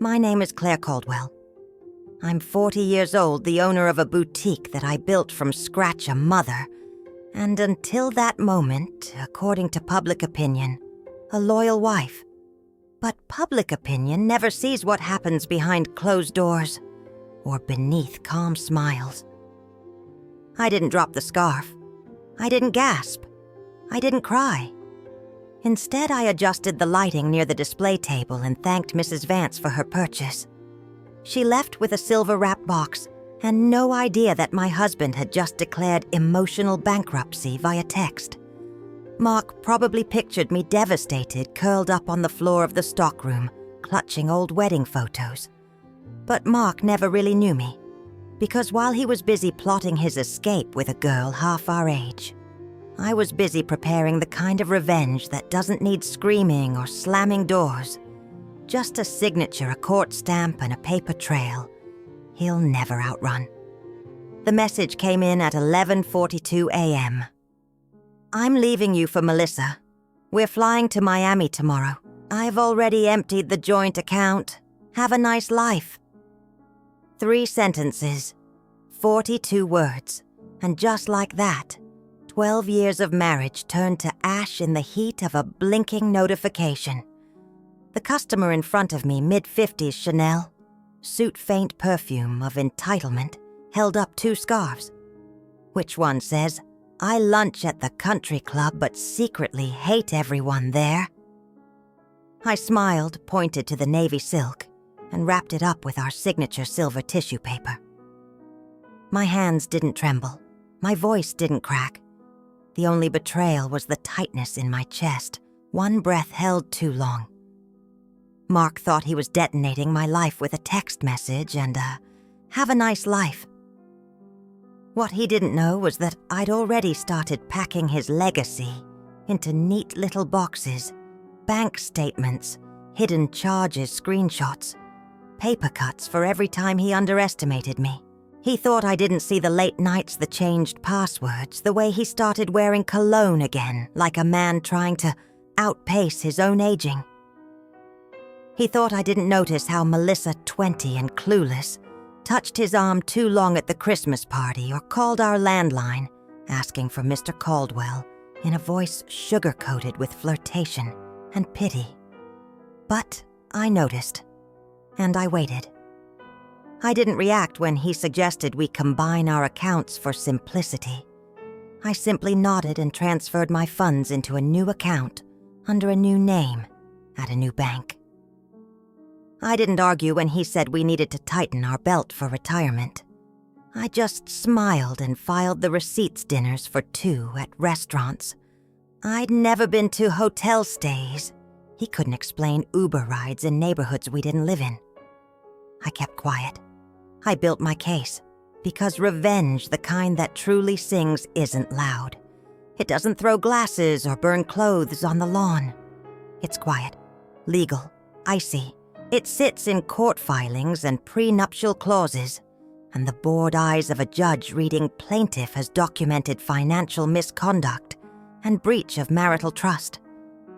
My name is Claire Caldwell. I'm 40 years old, the owner of a boutique that I built from scratch, a mother, and until that moment, according to public opinion, a loyal wife. But public opinion never sees what happens behind closed doors or beneath calm smiles. I didn't drop the scarf. I didn't gasp. I didn't cry. Instead, I adjusted the lighting near the display table and thanked Mrs. Vance for her purchase. She left with a silver-wrapped box and no idea that my husband had just declared emotional bankruptcy via text. Mark probably pictured me devastated, curled up on the floor of the stockroom, clutching old wedding photos. But Mark never really knew me, because while he was busy plotting his escape with a girl half our age, I was busy preparing the kind of revenge that doesn't need screaming or slamming doors. Just a signature, a court stamp, and a paper trail he'll never outrun. The message came in at 11:42 a.m. I'm leaving you for Melissa. We're flying to Miami tomorrow. I've already emptied the joint account. Have a nice life. 3 sentences, 42 words, and just like that, 12 years of marriage turned to ash in the heat of a blinking notification. The customer in front of me, mid-50s Chanel, suit faint perfume of entitlement, held up 2 scarves. Which one says, I lunch at the country club but secretly hate everyone there? I smiled, pointed to the navy silk, and wrapped it up with our signature silver tissue paper. My hands didn't tremble. My voice didn't crack. The only betrayal was the tightness in my chest, one breath held too long. Mark thought he was detonating my life with a text message and have a nice life. What he didn't know was that I'd already started packing his legacy into neat little boxes, bank statements, hidden charges screenshots, paper cuts for every time he underestimated me. He thought I didn't see the late nights, the changed passwords, the way he started wearing cologne again, like a man trying to outpace his own aging. He thought I didn't notice how Melissa, 20 and clueless, touched his arm too long at the Christmas party or called our landline, asking for Mr. Caldwell in a voice sugar-coated with flirtation and pity. But I noticed, and I waited. I didn't react when he suggested we combine our accounts for simplicity. I simply nodded and transferred my funds into a new account under a new name at a new bank. I didn't argue when he said we needed to tighten our belt for retirement. I just smiled and filed the receipts dinners for 2 at restaurants. I'd never been to hotel stays. He couldn't explain Uber rides in neighborhoods we didn't live in. I kept quiet. I built my case, because revenge, the kind that truly sings, isn't loud. It doesn't throw glasses or burn clothes on the lawn. It's quiet, legal, icy. It sits in court filings and prenuptial clauses, and the bored eyes of a judge reading plaintiff has documented financial misconduct and breach of marital trust.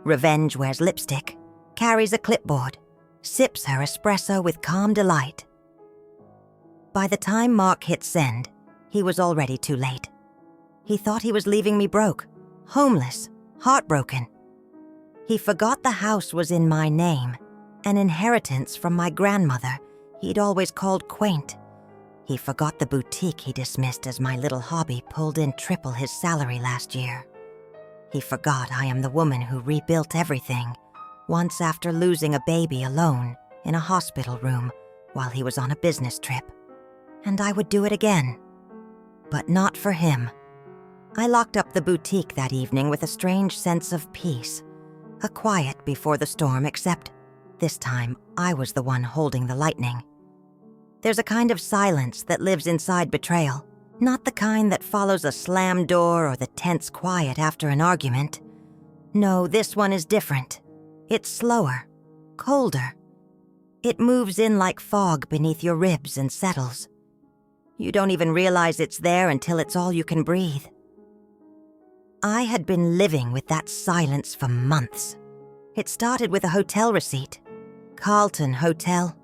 Revenge wears lipstick, carries a clipboard, sips her espresso with calm delight. By the time Mark hit send, he was already too late. He thought he was leaving me broke, homeless, heartbroken. He forgot the house was in my name, an inheritance from my grandmother he'd always called quaint. He forgot the boutique he dismissed as my little hobby pulled in triple his salary last year. He forgot I am the woman who rebuilt everything, once after losing a baby alone in a hospital room while he was on a business trip. And I would do it again. But not for him. I locked up the boutique that evening with a strange sense of peace, a quiet before the storm, except this time I was the one holding the lightning. There's a kind of silence that lives inside betrayal, not the kind that follows a slammed door or the tense quiet after an argument. No, this one is different. It's slower, colder. It moves in like fog beneath your ribs and settles. You don't even realize it's there until it's all you can breathe. I had been living with that silence for months. It started with a hotel receipt. Carlton Hotel,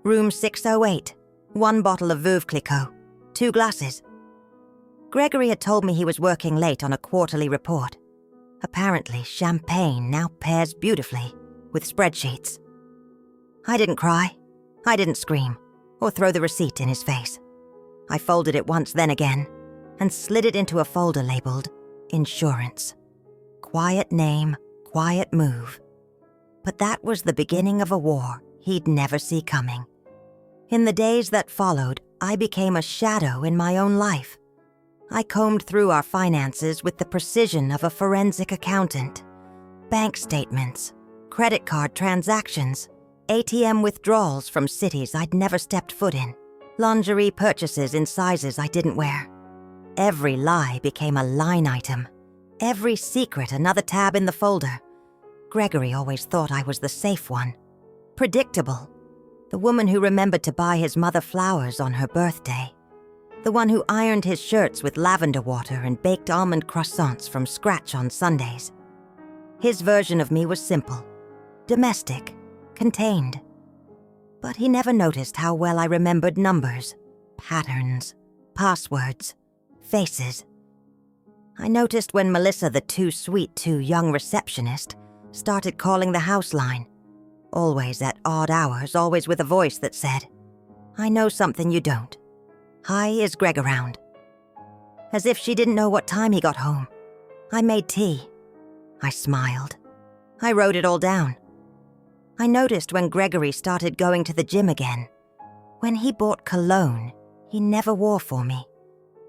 Room 608. 1 bottle of Veuve Clicquot. 2 glasses. Gregory had told me he was working late on a quarterly report. Apparently, champagne now pairs beautifully with spreadsheets. I didn't cry. I didn't scream or throw the receipt in his face. I folded it once, then again, and slid it into a folder labeled Insurance. Quiet name, quiet move. But that was the beginning of a war he'd never see coming. In the days that followed, I became a shadow in my own life. I combed through our finances with the precision of a forensic accountant. Bank statements, credit card transactions, ATM withdrawals from cities I'd never stepped foot in, lingerie purchases in sizes I didn't wear. Every lie became a line item. Every secret another tab in the folder. Gregory always thought I was the safe one. Predictable. The woman who remembered to buy his mother flowers on her birthday. The one who ironed his shirts with lavender water and baked almond croissants from scratch on Sundays. His version of me was simple, domestic, contained. But he never noticed how well I remembered numbers, patterns, passwords, faces. I noticed when Melissa, the too sweet, too young receptionist, started calling the house line. Always at odd hours, always with a voice that said, "I know something you don't. Hi, is Greg around?" As if she didn't know what time he got home. I made tea. I smiled. I wrote it all down. I noticed when Gregory started going to the gym again. When he bought cologne he never wore for me.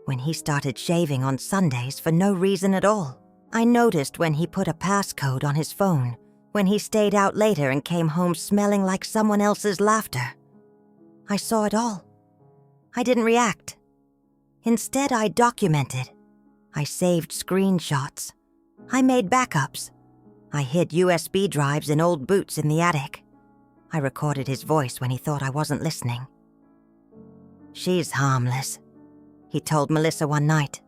When he started shaving on Sundays for no reason at all. I noticed when he put a passcode on his phone. When he stayed out later and came home smelling like someone else's laughter. I saw it all. I didn't react. Instead, I documented. I saved screenshots. I made backups. I hid USB drives in old boots in the attic. I recorded his voice when he thought I wasn't listening. "She's harmless," he told Melissa one night.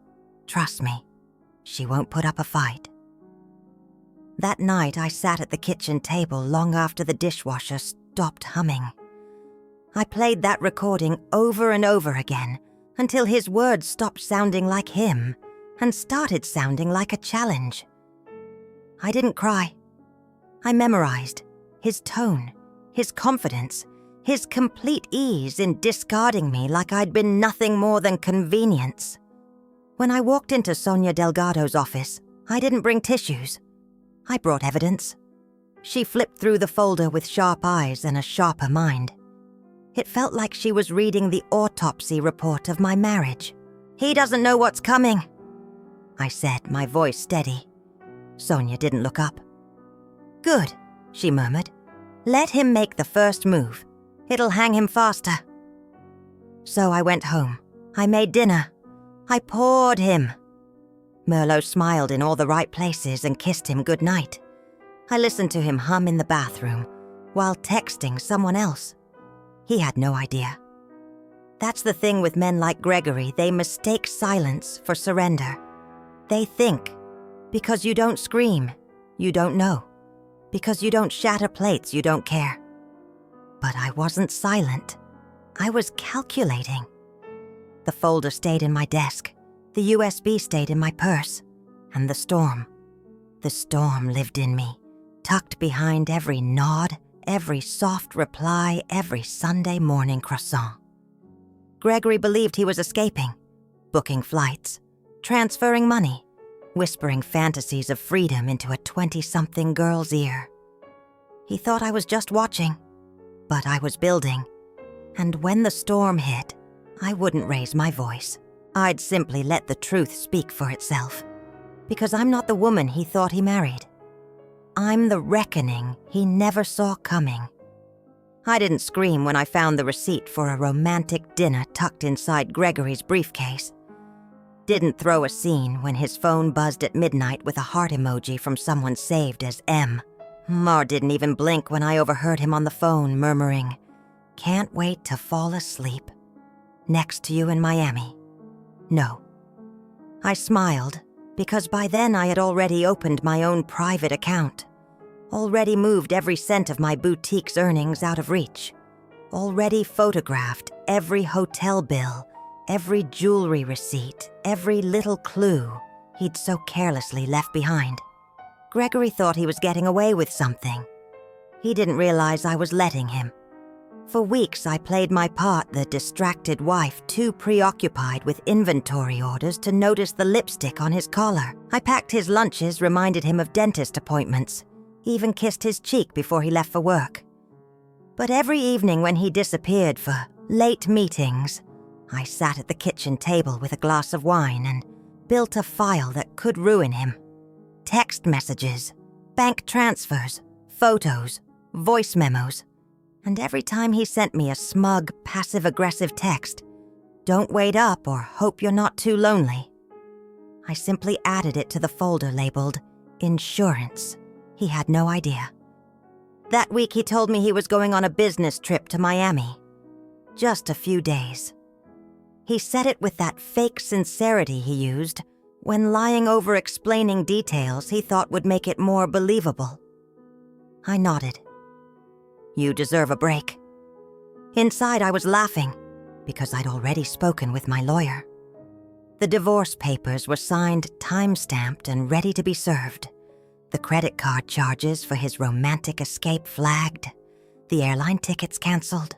"Trust me, she won't put up a fight." That night, I sat at the kitchen table long after the dishwasher stopped humming. I played that recording over and over again until his words stopped sounding like him and started sounding like a challenge. I didn't cry. I memorized his tone, his confidence, his complete ease in discarding me like I'd been nothing more than convenience. When I walked into Sonia Delgado's office, I didn't bring tissues. I brought evidence. She flipped through the folder with sharp eyes and a sharper mind. It felt like she was reading the autopsy report of my marriage. "He doesn't know what's coming," I said, my voice steady. Sonia didn't look up. "Good," she murmured. "Let him make the first move. It'll hang him faster." So I went home. I made dinner. I poured him. Merlot smiled in all the right places and kissed him goodnight. I listened to him hum in the bathroom while texting someone else. He had no idea. That's the thing with men like Gregory. They mistake silence for surrender. They think, because you don't scream, you don't know. Because you don't shatter plates, you don't care. But I wasn't silent. I was calculating. The folder stayed in my desk. The USB stayed in my purse. And the storm lived in me, tucked behind every nod, every soft reply, every Sunday morning croissant. Gregory believed he was escaping, booking flights, transferring money, whispering fantasies of freedom into a 20-something girl's ear. He thought I was just watching, but I was building. And when the storm hit, I wouldn't raise my voice. I'd simply let the truth speak for itself. Because I'm not the woman he thought he married. I'm the reckoning he never saw coming. I didn't scream when I found the receipt for a romantic dinner tucked inside Gregory's briefcase. Didn't throw a scene when his phone buzzed at midnight with a heart emoji from someone saved as M. Or didn't even blink when I overheard him on the phone murmuring, "Can't wait to fall asleep next to you in Miami." No. I smiled, because by then I had already opened my own private account, already moved every cent of my boutique's earnings out of reach. already photographed every hotel bill, every jewelry receipt, every little clue he'd so carelessly left behind. Gregory thought he was getting away with something. He didn't realize I was letting him. For weeks, I played my part, the distracted wife, too preoccupied with inventory orders to notice the lipstick on his collar. I packed his lunches, reminded him of dentist appointments, even kissed his cheek before he left for work. But every evening when he disappeared for late meetings, I sat at the kitchen table with a glass of wine and built a file that could ruin him. Text messages, bank transfers, photos, voice memos. And every time he sent me a smug, passive-aggressive text, "Don't wait up" or "Hope you're not too lonely," I simply added it to the folder labeled "Insurance." He had no idea. That week he told me he was going on a business trip to Miami. Just a few days. He said it with that fake sincerity he used when lying over explaining details he thought would make it more believable. I nodded. You deserve a break. Inside, I was laughing because I'd already spoken with my lawyer. The divorce papers were signed, time-stamped, and ready to be served. The credit card charges for his romantic escape flagged. The airline tickets canceled.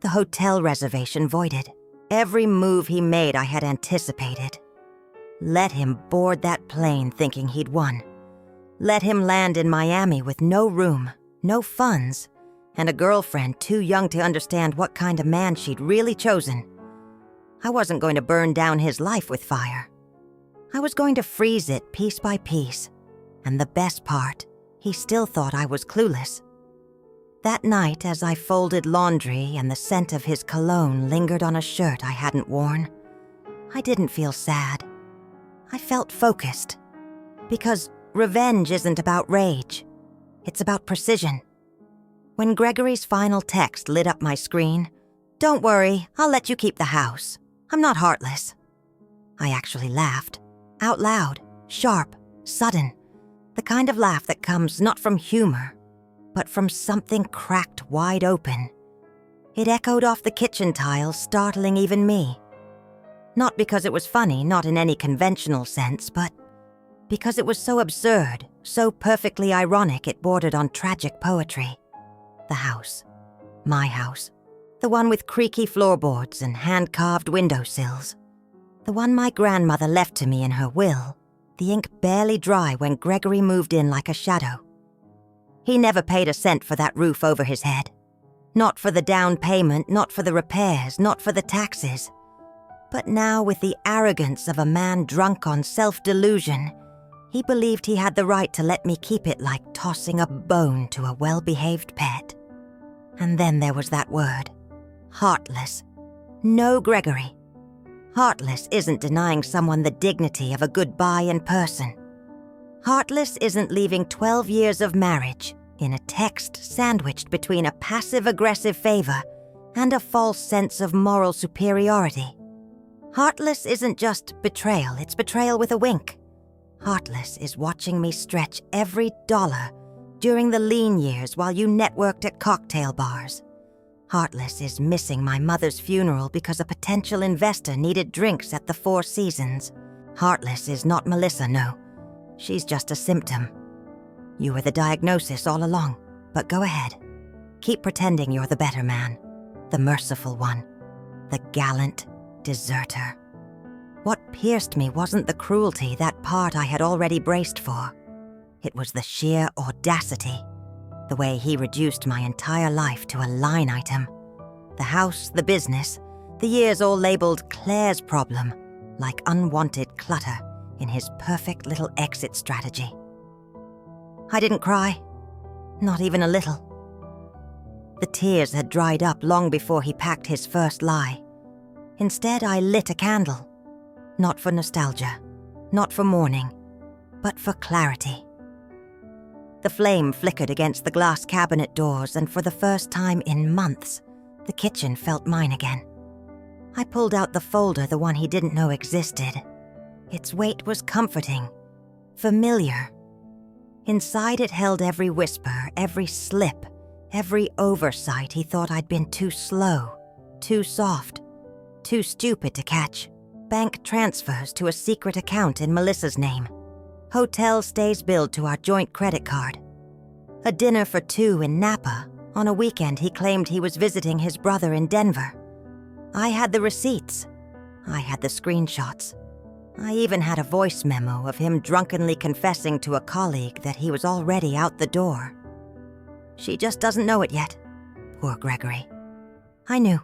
The hotel reservation voided. Every move he made I had anticipated. Let him board that plane thinking he'd won. Let him land in Miami with no room, no funds, and a girlfriend too young to understand what kind of man she'd really chosen. I wasn't going to burn down his life with fire. I was going to freeze it piece by piece. And the best part, he still thought I was clueless. That night, as I folded laundry and the scent of his cologne lingered on a shirt I hadn't worn, I didn't feel sad. I felt focused. Because revenge isn't about rage. It's about precision. When Gregory's final text lit up my screen, "Don't worry, I'll let you keep the house. I'm not heartless." I actually laughed. Out loud, sharp, sudden. The kind of laugh that comes not from humor, but from something cracked wide open. It echoed off the kitchen tiles, startling even me. Not because it was funny, not in any conventional sense, but because it was so absurd, so perfectly ironic it bordered on tragic poetry. The house. My house. The one with creaky floorboards and hand-carved windowsills. The one my grandmother left to me in her will. The ink barely dry when Gregory moved in like a shadow. He never paid a cent for that roof over his head. Not for the down payment, not for the repairs, not for the taxes. But now, with the arrogance of a man drunk on self-delusion, he believed he had the right to let me keep it like tossing a bone to a well-behaved pet. And then there was that word. Heartless. No, Gregory. Heartless isn't denying someone the dignity of a goodbye in person. Heartless isn't leaving 12 years of marriage in a text sandwiched between a passive-aggressive favor and a false sense of moral superiority. Heartless isn't just betrayal, it's betrayal with a wink. Heartless is watching me stretch every dollar during the lean years while you networked at cocktail bars. Heartless is missing my mother's funeral because a potential investor needed drinks at the Four Seasons. Heartless is not Melissa, no. She's just a symptom. You were the diagnosis all along, but go ahead. Keep pretending you're the better man, the merciful one, the gallant deserter. What pierced me wasn't the cruelty, that part I had already braced for. It was the sheer audacity, the way he reduced my entire life to a line item. The house, the business, the years all labeled Claire's problem, like unwanted clutter in his perfect little exit strategy. I didn't cry, not even a little. The tears had dried up long before he packed his first lie. Instead, I lit a candle, not for nostalgia, not for mourning, but for clarity. The flame flickered against the glass cabinet doors, and for the first time in months, the kitchen felt mine again. I pulled out the folder, the one he didn't know existed. Its weight was comforting, familiar. Inside it held every whisper, every slip, Every oversight he thought I'd been too slow, too soft, too stupid to catch. Bank transfers to a secret account in Melissa's name. Hotel stays billed to our joint credit card. A dinner for two in Napa. On a weekend he claimed he was visiting his brother in Denver. I had the receipts. I had the screenshots. I even had a voice memo of him drunkenly confessing to a colleague that he was already out the door. She just doesn't know it yet. Poor Gregory. I knew.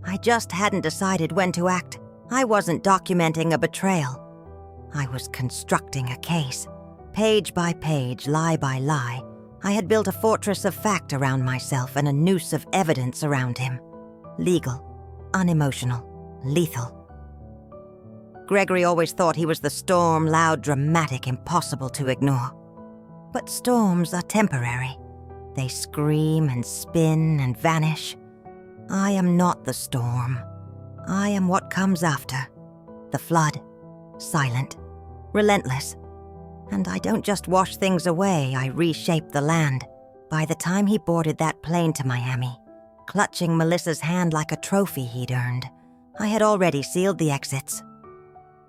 I just hadn't decided when to act. I wasn't documenting a betrayal. I was constructing a case. Page by page, lie by lie, I had built a fortress of fact around myself and a noose of evidence around him. Legal, unemotional, lethal. Gregory always thought he was the storm, loud, dramatic, impossible to ignore. But storms are temporary. They scream and spin and vanish. I am not the storm. I am what comes after. The flood. Silent. Relentless. And I don't just wash things away, I reshape the land. By the time he boarded that plane to Miami, clutching Melissa's hand like a trophy he'd earned, I had already sealed the exits.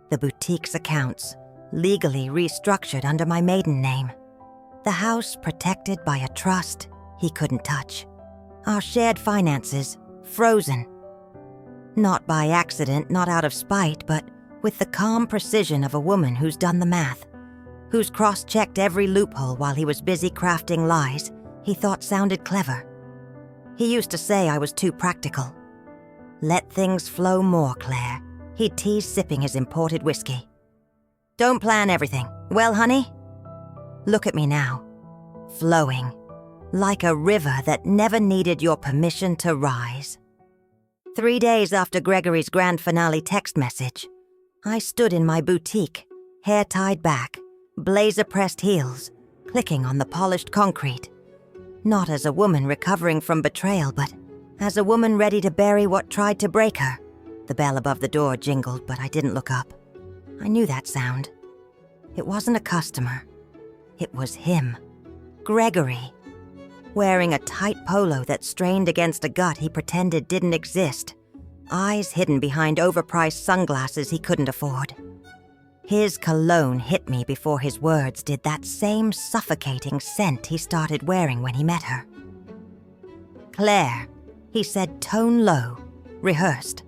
The boutique's accounts, legally restructured under my maiden name. The house protected by a trust he couldn't touch. Our shared finances frozen. Not by accident, not out of spite, but with the calm precision of a woman who's done the math, who's cross-checked every loophole while he was busy crafting lies he thought sounded clever. He used to say I was too practical. Let things flow more, Claire, he'd tease, sipping his imported whiskey. Don't plan everything. Well, honey? Look at me now. Flowing. Like a river that never needed your permission to rise. 3 days after Gregory's grand finale text message, I stood in my boutique, hair tied back, blazer-pressed heels, clicking on the polished concrete. Not as a woman recovering from betrayal, but as a woman ready to bury what tried to break her. The bell above the door jingled, but I didn't look up. I knew that sound. It wasn't a customer. It was him. Gregory. Wearing a tight polo that strained against a gut he pretended didn't exist. Eyes hidden behind overpriced sunglasses he couldn't afford. His cologne hit me before his words did that same suffocating scent he started wearing when he met her. Claire, he said, tone low, rehearsed.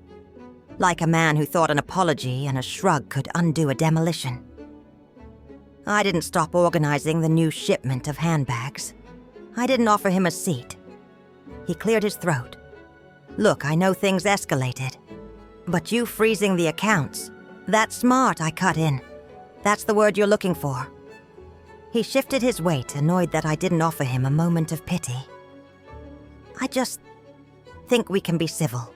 Like a man who thought an apology and a shrug could undo a demolition. I didn't stop organizing the new shipment of handbags. I didn't offer him a seat. He cleared his throat. Look, I know things escalated. But you freezing the accounts, that's smart, I cut in. That's the word you're looking for. He shifted his weight, annoyed that I didn't offer him a moment of pity. I just think we can be civil.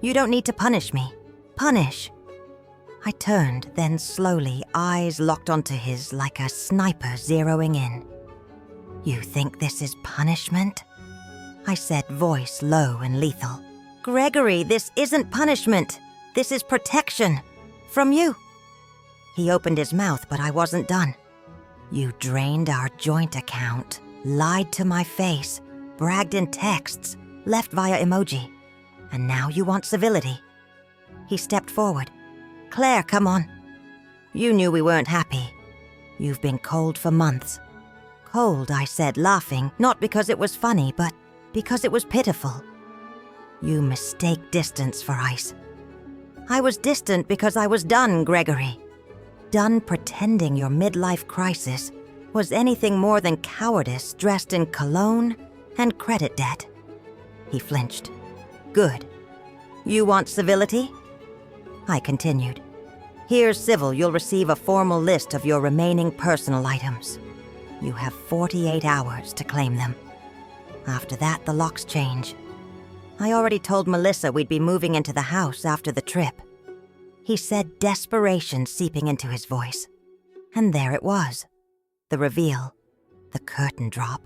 You don't need to punish me. Punish. I turned, then slowly, eyes locked onto his like a sniper zeroing in. You think this is punishment? I said, voice low and lethal. Gregory, this isn't punishment. This is protection. From you. He opened his mouth, but I wasn't done. You drained our joint account, lied to my face, bragged in texts, left via emoji. And now you want civility. He stepped forward. Claire, come on. You knew we weren't happy. You've been cold for months. Cold, I said, laughing, not because it was funny, but because it was pitiful. You mistake distance for ice. I was distant because I was done, Gregory. Done pretending your midlife crisis was anything more than cowardice dressed in cologne and credit debt. He flinched. Good. You want civility? I continued. Here's civil, you'll receive a formal list of your remaining personal items. You have 48 hours to claim them. After that, the locks change. I already told Melissa we'd be moving into the house after the trip. He said, desperation seeping into his voice. And there it was. The reveal. The curtain drop.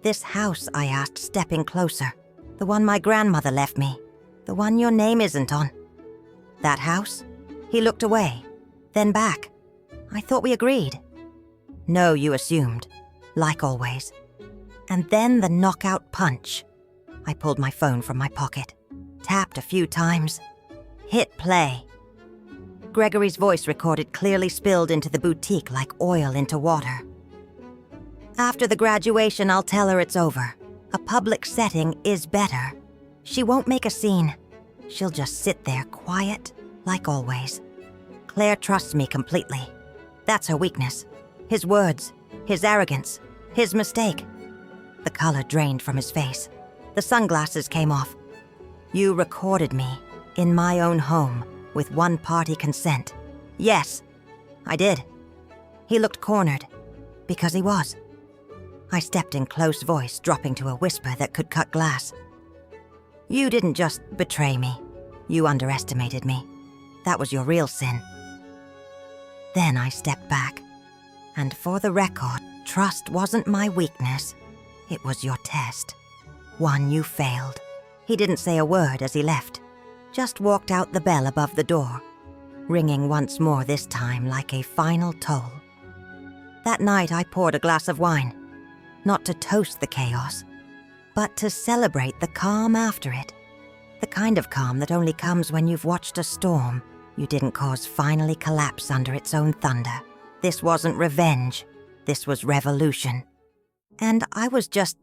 This house, I asked, stepping closer. The one my grandmother left me. The one your name isn't on. That house? He looked away, then back. I thought we agreed. No, you assumed. Like always. And then the knockout punch. I pulled my phone from my pocket, tapped a few times, hit play. Gregory's voice recorded clearly spilled into the boutique like oil into water. After the graduation, I'll tell her it's over. A public setting is better. She won't make a scene. She'll just sit there quiet, like always. Claire trusts me completely. That's her weakness. His words, his arrogance, his mistake. The color drained from his face. The sunglasses came off. You recorded me, in my own home, with one-party consent. Yes, I did. He looked cornered, because he was. I stepped in close voice, dropping to a whisper that could cut glass. You didn't just betray me. You underestimated me. That was your real sin. Then I stepped back. And for the record, trust wasn't my weakness. It was your test. One you failed. He didn't say a word as he left. Just walked out the bell above the door, ringing once more this time like a final toll. That night I poured a glass of wine, not to toast the chaos, but to celebrate the calm after it. The kind of calm that only comes when you've watched a storm you didn't cause finally collapse under its own thunder. This wasn't revenge. This was revolution. And I was just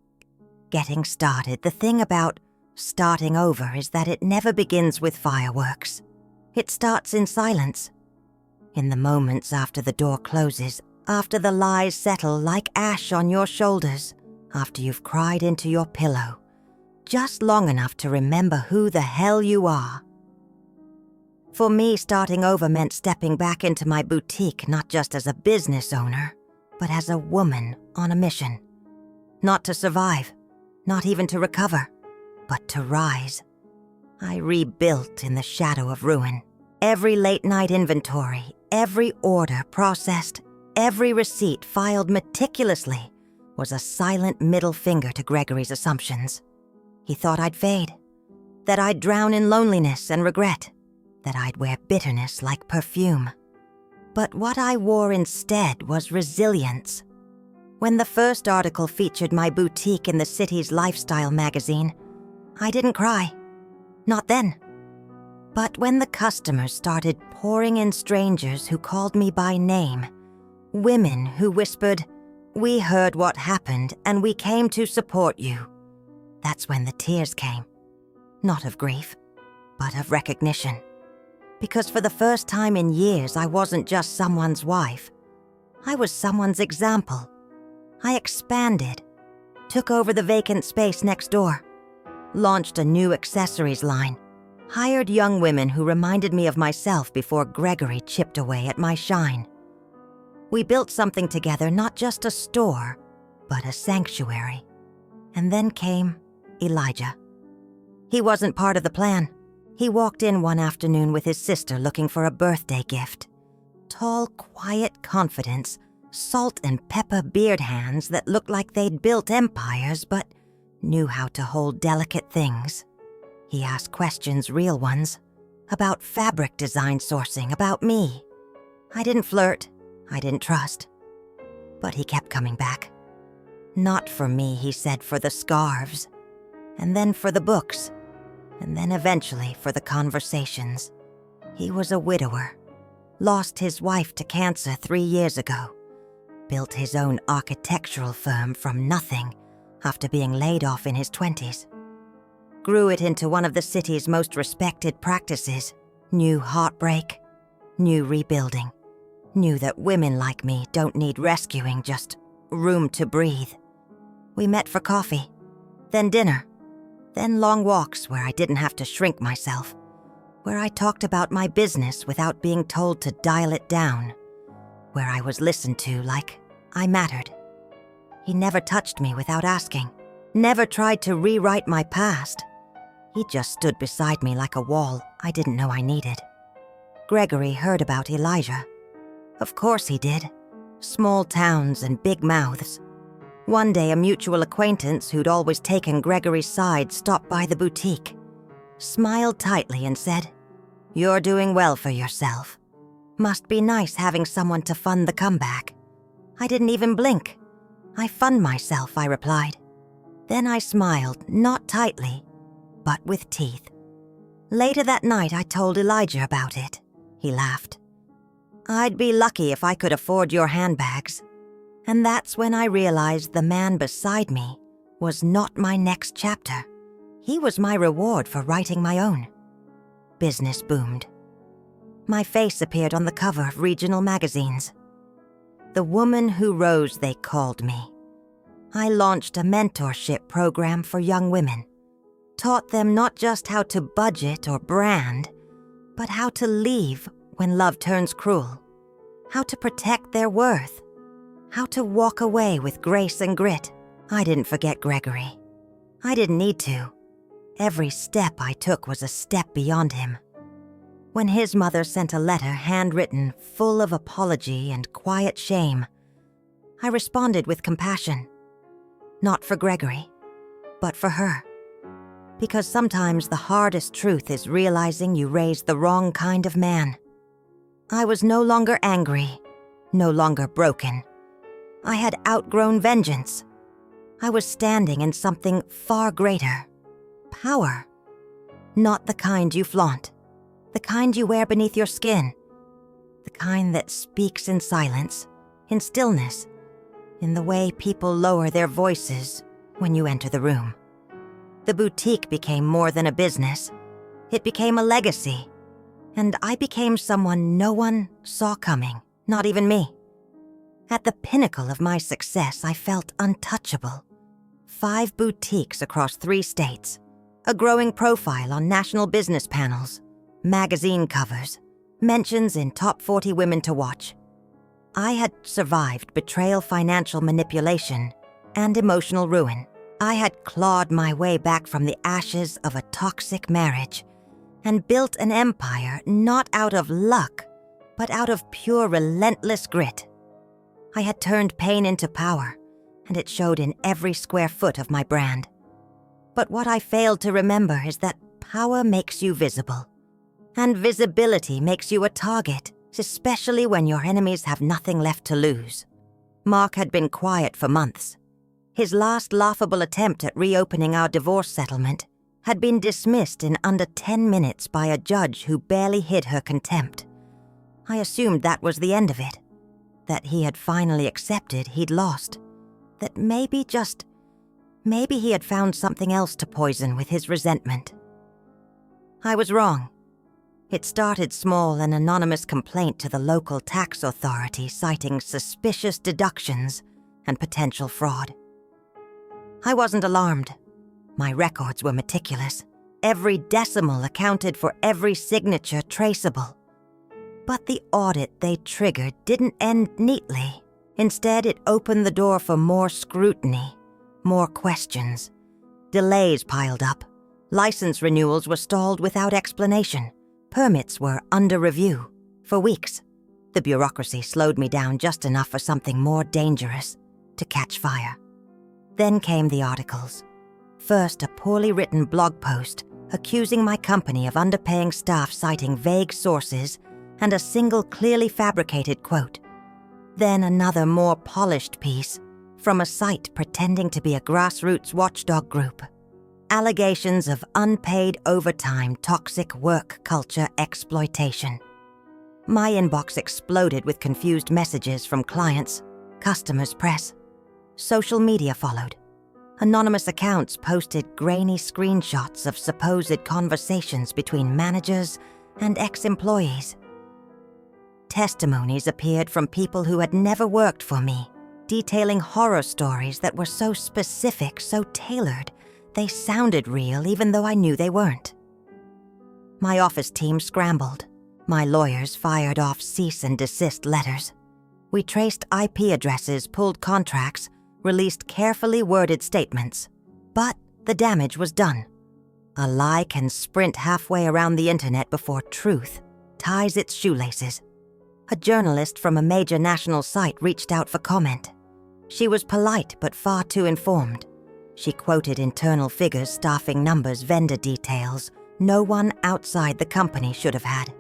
getting started. The thing about starting over is that it never begins with fireworks. It starts in silence. In the moments after the door closes, after the lies settle like ash on your shoulders, after you've cried into your pillow, just long enough to remember who the hell you are. For me, starting over meant stepping back into my boutique not just as a business owner, but as a woman on a mission. Not to survive, not even to recover, but to rise. I rebuilt in the shadow of ruin. Every late-night inventory, every order processed, every receipt filed meticulously was a silent middle finger to Gregory's assumptions. He thought I'd fade, that I'd drown in loneliness and regret, that I'd wear bitterness like perfume. But what I wore instead was resilience. When the first article featured my boutique in the city's lifestyle magazine, I didn't cry. Not then. But when the customers started pouring in strangers who called me by name, women who whispered, "We heard what happened and we came to support you," that's when the tears came. Not of grief, but of recognition. Because for the first time in years, I wasn't just someone's wife. I was someone's example. I expanded, took over the vacant space next door, launched a new accessories line, hired young women who reminded me of myself before Gregory chipped away at my shine. We built something together, not just a store, but a sanctuary. And then came Elijah. He wasn't part of the plan. He walked in one afternoon with his sister looking for a birthday gift. Tall, quiet confidence, salt and pepper beard hands that looked like they'd built empires but knew how to hold delicate things. He asked questions, real ones, about fabric design sourcing, about me. I didn't flirt, I didn't trust. But he kept coming back. Not for me, he said, for the scarves. And then for the books. And then eventually for the conversations. He was a widower. Lost his wife to cancer 3 years ago. Built his own architectural firm from nothing after being laid off in his 20s. Grew it into one of the city's most respected practices. Knew heartbreak, knew rebuilding. Knew that women like me don't need rescuing, just room to breathe. We met for coffee, then dinner, then long walks where I didn't have to shrink myself, where I talked about my business without being told to dial it down, where I was listened to like I mattered. He never touched me without asking, never tried to rewrite my past. He just stood beside me like a wall I didn't know I needed. Gregory heard about Elijah. Of course he did. Small towns and big mouths. One day a mutual acquaintance who'd always taken Gregory's side stopped by the boutique, smiled tightly and said, "You're doing well for yourself. Must be nice having someone to fund the comeback." I didn't even blink. "I fund myself," I replied. Then I smiled, not tightly, but with teeth. Later that night, I told Elijah about it. He laughed. I'd be lucky if I could afford your handbags. And that's when I realized the man beside me was not my next chapter. He was my reward for writing my own. Business boomed. My face appeared on the cover of regional magazines. The woman who rose, they called me. I launched a mentorship program for young women. Taught them not just how to budget or brand, but how to leave when love turns cruel. How to protect their worth. How to walk away with grace and grit. I didn't forget Gregory. I didn't need to. Every step I took was a step beyond him. When his mother sent a letter handwritten, full of apology and quiet shame, I responded with compassion. Not for Gregory, but for her. Because sometimes the hardest truth is realizing you raised the wrong kind of man. I was no longer angry, no longer broken. I had outgrown vengeance. I was standing in something far greater. Power. Not the kind you flaunt. The kind you wear beneath your skin. The kind that speaks in silence, in stillness, in the way people lower their voices when you enter the room. The boutique became more than a business. It became a legacy. And I became someone no one saw coming, not even me. At the pinnacle of my success, I felt untouchable. 5 boutiques across 3 states, a growing profile on national business panels, magazine covers, mentions in top 40 women to watch. I had survived betrayal, financial manipulation, and emotional ruin. I had clawed my way back from the ashes of a toxic marriage and built an empire not out of luck, but out of pure relentless grit. I had turned pain into power, and it showed in every square foot of my brand. But what I failed to remember is that power makes you visible, and visibility makes you a target, especially when your enemies have nothing left to lose. Mark had been quiet for months. His last laughable attempt at reopening our divorce settlement had been dismissed in under 10 minutes by a judge who barely hid her contempt. I assumed that was the end of it, that he had finally accepted he'd lost, that maybe he had found something else to poison with his resentment. I was wrong. It started small, an anonymous complaint to the local tax authority citing suspicious deductions and potential fraud. I wasn't alarmed. My records were meticulous. Every decimal accounted for every signature traceable. But the audit they triggered didn't end neatly. Instead, it opened the door for more scrutiny, more questions. Delays piled up. License renewals were stalled without explanation. Permits were under review for weeks. The bureaucracy slowed me down just enough for something more dangerous, to catch fire. Then came the articles. First, a poorly written blog post accusing my company of underpaying staff citing vague sources and a single clearly fabricated quote. Then another more polished piece from a site pretending to be a grassroots watchdog group. Allegations of unpaid overtime, toxic work culture exploitation. My inbox exploded with confused messages from clients, customers, press. Social media followed. Anonymous accounts posted grainy screenshots of supposed conversations between managers and ex-employees. Testimonies appeared from people who had never worked for me, detailing horror stories that were so specific, so tailored, they sounded real even though I knew they weren't. My office team scrambled. My lawyers fired off cease and desist letters. We traced IP addresses, pulled contracts, released carefully worded statements. But the damage was done. A lie can sprint halfway around the internet before truth ties its shoelaces. A journalist from a major national site reached out for comment. She was polite but far too informed. She quoted internal figures, staffing numbers, vendor details no one outside the company should have had.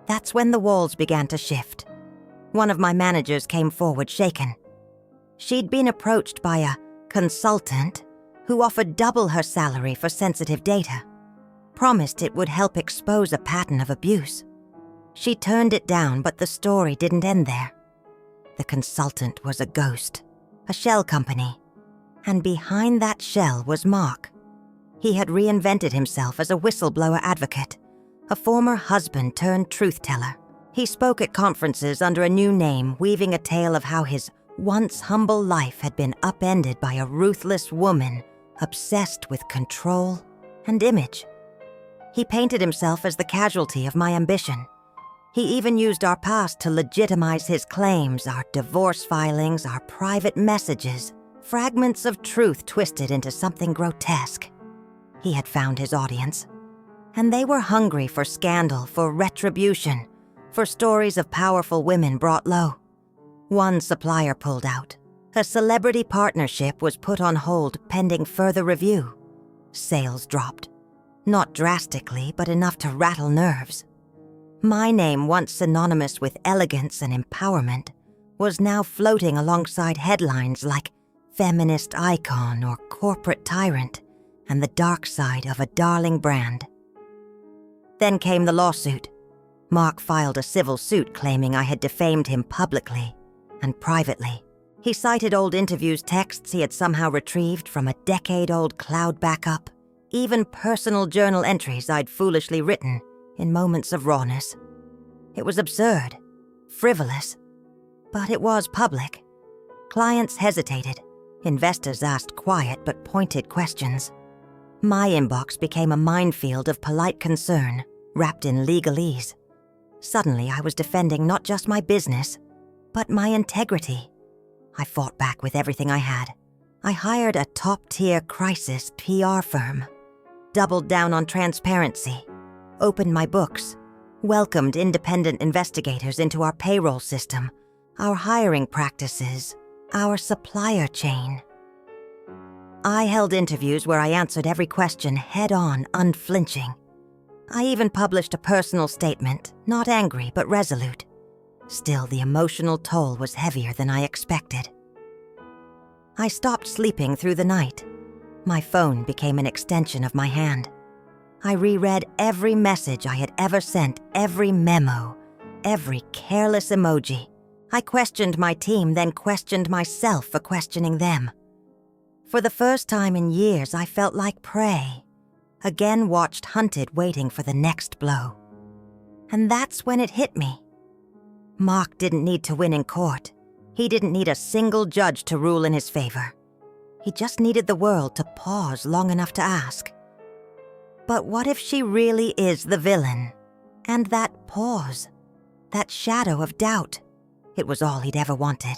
That's when the walls began to shift. One of my managers came forward shaken. She'd been approached by a consultant who offered double her salary for sensitive data, promised it would help expose a pattern of abuse. She turned it down, but the story didn't end there. The consultant was a ghost, a shell company, and behind that shell was Mark. He had reinvented himself as a whistleblower advocate, a former husband turned truth-teller. He spoke at conferences under a new name, weaving a tale of how his once humble life had been upended by a ruthless woman obsessed with control and image. He painted himself as the casualty of my ambition. He even used our past to legitimize his claims, our divorce filings, our private messages, fragments of truth twisted into something grotesque. He had found his audience, and they were hungry for scandal, for retribution, for stories of powerful women brought low. One supplier pulled out. A celebrity partnership was put on hold pending further review. Sales dropped. Not drastically, but enough to rattle nerves. My name, once synonymous with elegance and empowerment, was now floating alongside headlines like feminist icon or corporate tyrant and the dark side of a darling brand. Then came the lawsuit. Mark filed a civil suit claiming I had defamed him publicly and privately. He cited old interviews, texts he had somehow retrieved from a decade-old cloud backup, even personal journal entries I'd foolishly written in moments of rawness. It was absurd, frivolous, but it was public. Clients hesitated. Investors asked quiet but pointed questions. My inbox became a minefield of polite concern, wrapped in legalese. Suddenly, I was defending not just my business, but my integrity. I fought back with everything I had. I hired a top-tier crisis PR firm, doubled down on transparency, opened my books, welcomed independent investigators into our payroll system, our hiring practices, our supplier chain. I held interviews where I answered every question head-on, unflinching. I even published a personal statement, not angry but resolute. Still, the emotional toll was heavier than I expected. I stopped sleeping through the night. My phone became an extension of my hand. I reread every message I had ever sent, every memo, every careless emoji. I questioned my team, then questioned myself for questioning them. For the first time in years, I felt like prey. Again watched hunted, waiting for the next blow. And that's when it hit me. Mark didn't need to win in court. He didn't need a single judge to rule in his favor. He just needed the world to pause long enough to ask, but what if she really is the villain? And that pause, that shadow of doubt, it was all he'd ever wanted.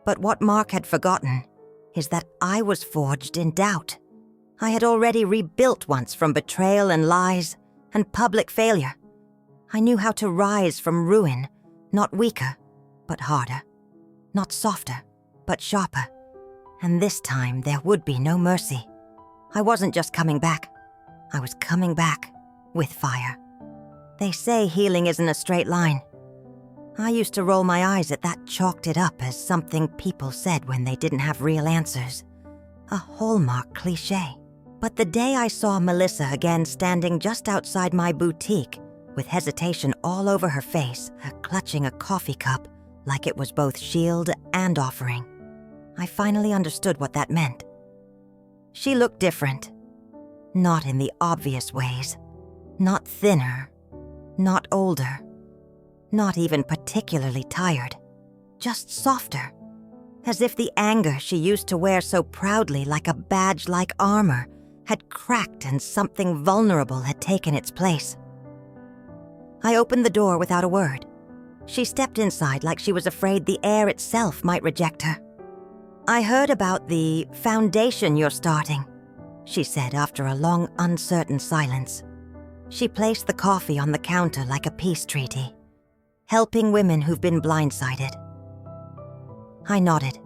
But what Mark had forgotten is that I was forged in doubt. I had already rebuilt once from betrayal and lies and public failure. I knew how to rise from ruin, not weaker, but harder, not softer, but sharper. And this time there would be no mercy. I wasn't just coming back. I was coming back with fire. They say healing isn't a straight line. I used to roll my eyes at that, chalked it up as something people said when they didn't have real answers. A hallmark cliché. But the day I saw Melissa again standing just outside my boutique, with hesitation all over her face, her clutching a coffee cup like it was both shield and offering, I finally understood what that meant. She looked different. Not in the obvious ways. Not thinner. Not older. Not even particularly tired. Just softer. As if the anger she used to wear so proudly like a badge-like armor had cracked and something vulnerable had taken its place. I opened the door without a word. She stepped inside like she was afraid the air itself might reject her. "I heard about the foundation you're starting," she said after a long, uncertain silence. She placed the coffee on the counter like a peace treaty, helping women who've been blindsided. I nodded.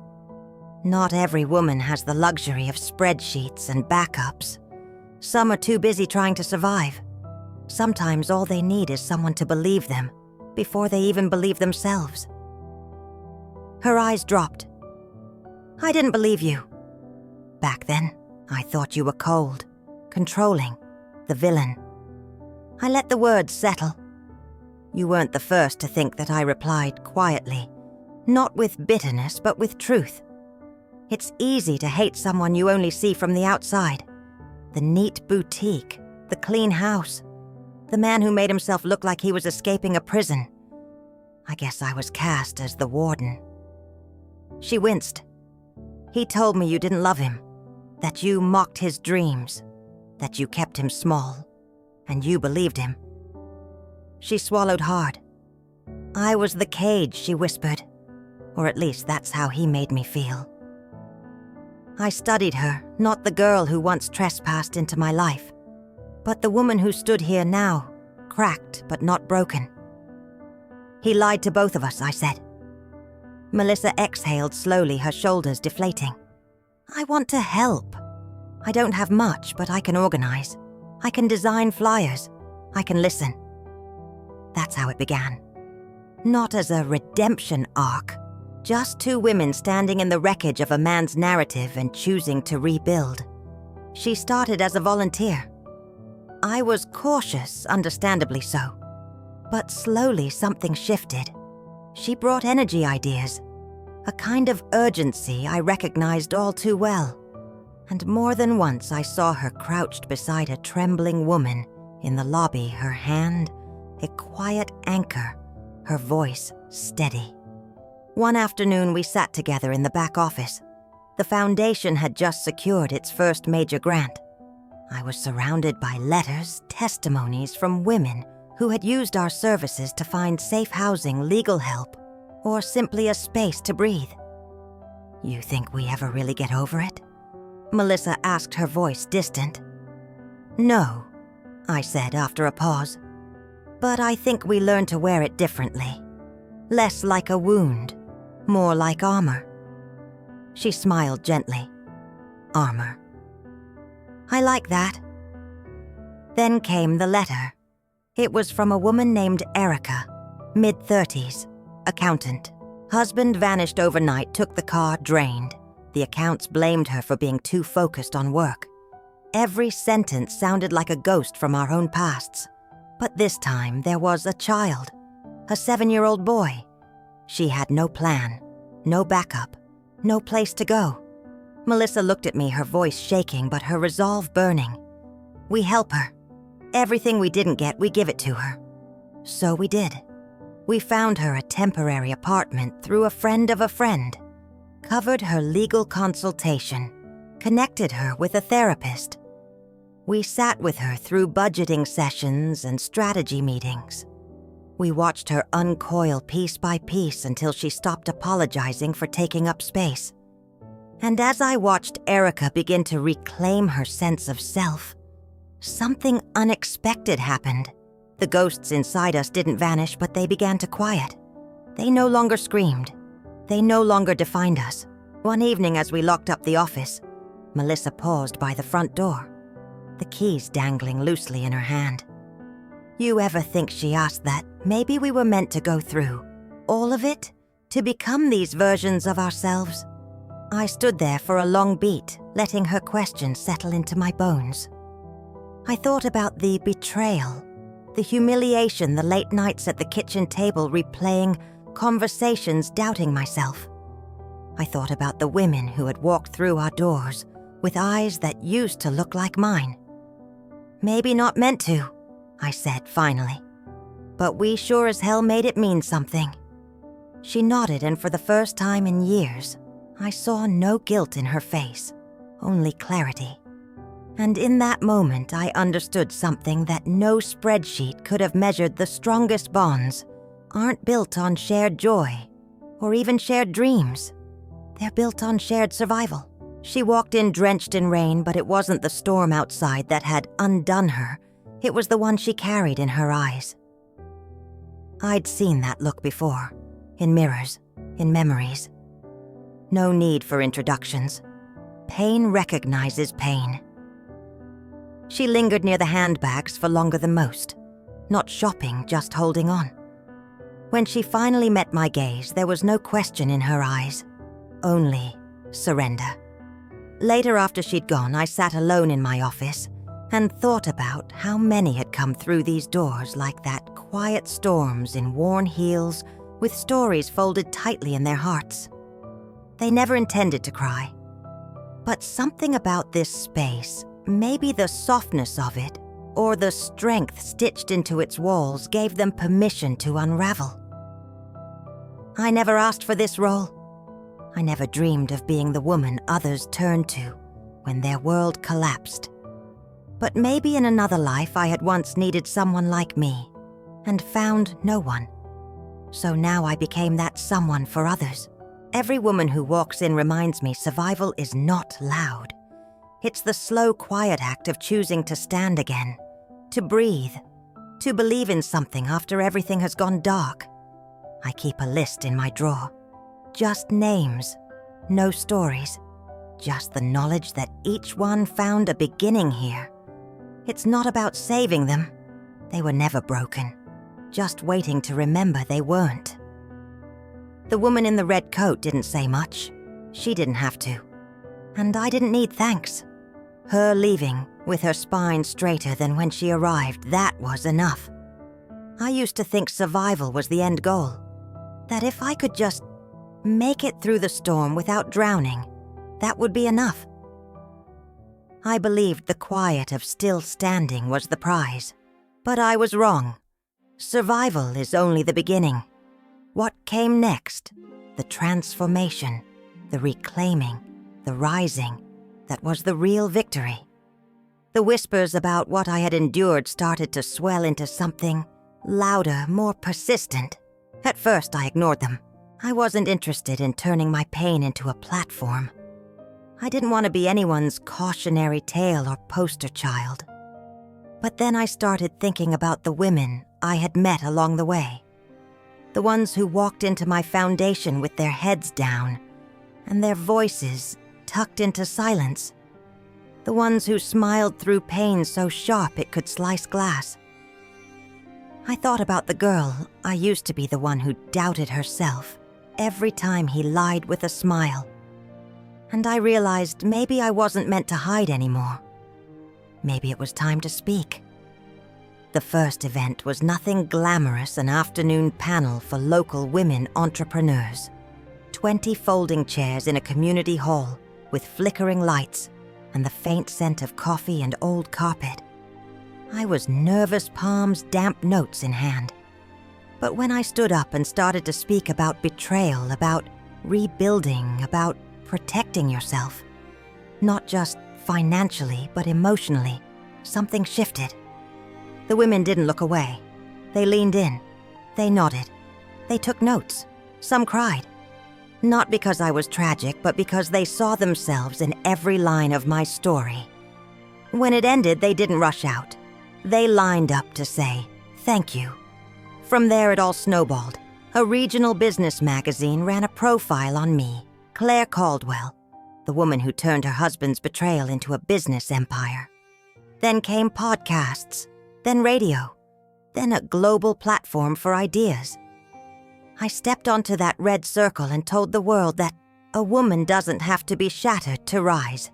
Not every woman has the luxury of spreadsheets and backups. Some are too busy trying to survive. Sometimes all they need is someone to believe them before they even believe themselves. Her eyes dropped. "I didn't believe you. Back then, I thought you were cold, controlling, the villain. I let the words settle. You weren't the first to think that, I replied quietly, not with bitterness but with truth. It's easy to hate someone you only see from the outside. The neat boutique, the clean house, the man who made himself look like he was escaping a prison. I guess I was cast as the warden. She winced. He told me you didn't love him, that you mocked his dreams, that you kept him small, and you believed him. She swallowed hard. I was the cage, she whispered, or at least that's how he made me feel. I studied her, not the girl who once trespassed into my life, but the woman who stood here now, cracked but not broken. He lied to both of us, I said. Melissa exhaled slowly, her shoulders deflating. I want to help. I don't have much, but I can organize. I can design flyers. I can listen. That's how it began. Not as a redemption arc, just two women standing in the wreckage of a man's narrative and choosing to rebuild. She started as a volunteer. I was cautious, understandably so. But slowly something shifted. She brought energy ideas, a kind of urgency I recognized all too well. And more than once I saw her crouched beside a trembling woman in the lobby, her hand a quiet anchor, her voice steady. One afternoon we sat together in the back office. The foundation had just secured its first major grant. I was surrounded by letters, testimonies from women who had used our services to find safe housing, legal help, or simply a space to breathe. You think we ever really get over it? Melissa asked, her voice distant. No, I said after a pause. But I think we learn to wear it differently. Less like a wound, more like armor. She smiled gently. Armor. I like that. Then came the letter. It was from a woman named Erica, mid-30s, accountant. Husband vanished overnight, took the car, drained. The accounts blamed her for being too focused on work. Every sentence sounded like a ghost from our own pasts. But this time there was a child, a 7-year-old boy. She had no plan, no backup, no place to go. Melissa looked at me, her voice shaking but her resolve burning. We help her. Everything we didn't get, we give it to her. So we did. We found her a temporary apartment through a friend of a friend, covered her legal consultation, connected her with a therapist. We sat with her through budgeting sessions and strategy meetings. We watched her uncoil piece by piece until she stopped apologizing for taking up space. And as I watched Erica begin to reclaim her sense of self, something unexpected happened. The ghosts inside us didn't vanish, but they began to quiet. They no longer screamed. They no longer defined us. One evening as we locked up the office, Melissa paused by the front door, the keys dangling loosely in her hand. You ever think, she asked, that maybe we were meant to go through all of it to become these versions of ourselves? I stood there for a long beat, letting her question settle into my bones. I thought about the betrayal, the humiliation, the late nights at the kitchen table replaying conversations, doubting myself. I thought about the women who had walked through our doors with eyes that used to look like mine. Maybe not meant to, I said finally, but we sure as hell made it mean something. She nodded, and for the first time in years, I saw no guilt in her face, only clarity. And in that moment, I understood something that no spreadsheet could have measured. The strongest bonds aren't built on shared joy or even shared dreams. They're built on shared survival. She walked in drenched in rain, but it wasn't the storm outside that had undone her. It was the one she carried in her eyes. I'd seen that look before, in mirrors, in memories. No need for introductions. Pain recognizes pain. She lingered near the handbags for longer than most, not shopping, just holding on. When she finally met my gaze, there was no question in her eyes, only surrender. Later, after she'd gone, I sat alone in my office and thought about how many had come through these doors like that, quiet storms in worn heels with stories folded tightly in their hearts. They never intended to cry. But something about this space, maybe the softness of it, or the strength stitched into its walls, gave them permission to unravel. I never asked for this role. I never dreamed of being the woman others turned to when their world collapsed. But maybe in another life I had once needed someone like me and found no one. So now I became that someone for others. Every woman who walks in reminds me survival is not loud. It's the slow, quiet act of choosing to stand again, to breathe, to believe in something after everything has gone dark. I keep a list in my drawer. Just names, no stories, just the knowledge that each one found a beginning here. It's not about saving them. They were never broken, just waiting to remember they weren't. The woman in the red coat didn't say much. She didn't have to. And I didn't need thanks. Her leaving, with her spine straighter than when she arrived, that was enough. I used to think survival was the end goal. That if I could just make it through the storm without drowning, that would be enough. I believed the quiet of still standing was the prize. But I was wrong. Survival is only the beginning. What came next, the transformation, the reclaiming, the rising, that was the real victory. The whispers about what I had endured started to swell into something louder, more persistent. At first, I ignored them. I wasn't interested in turning my pain into a platform. I didn't want to be anyone's cautionary tale or poster child. But then I started thinking about the women I had met along the way. The ones who walked into my foundation with their heads down and their voices tucked into silence. The ones who smiled through pain so sharp it could slice glass. I thought about the girl I used to be, the one who doubted herself every time he lied with a smile. And I realized maybe I wasn't meant to hide anymore. Maybe it was time to speak. The first event was nothing glamorous, an afternoon panel for local women entrepreneurs. 20 folding chairs in a community hall with flickering lights and the faint scent of coffee and old carpet. I was nervous, palms damp, notes in hand. But when I stood up and started to speak about betrayal, about rebuilding, about protecting yourself, not just financially but emotionally, something shifted. The women didn't look away. They leaned in. They nodded. They took notes. Some cried. Not because I was tragic, but because they saw themselves in every line of my story. When it ended, they didn't rush out. They lined up to say, "Thank you." From there, it all snowballed. A regional business magazine ran a profile on me, Claire Caldwell, the woman who turned her husband's betrayal into a business empire. Then came podcasts, then radio, then a global platform for ideas. I stepped onto that red circle and told the world that a woman doesn't have to be shattered to rise,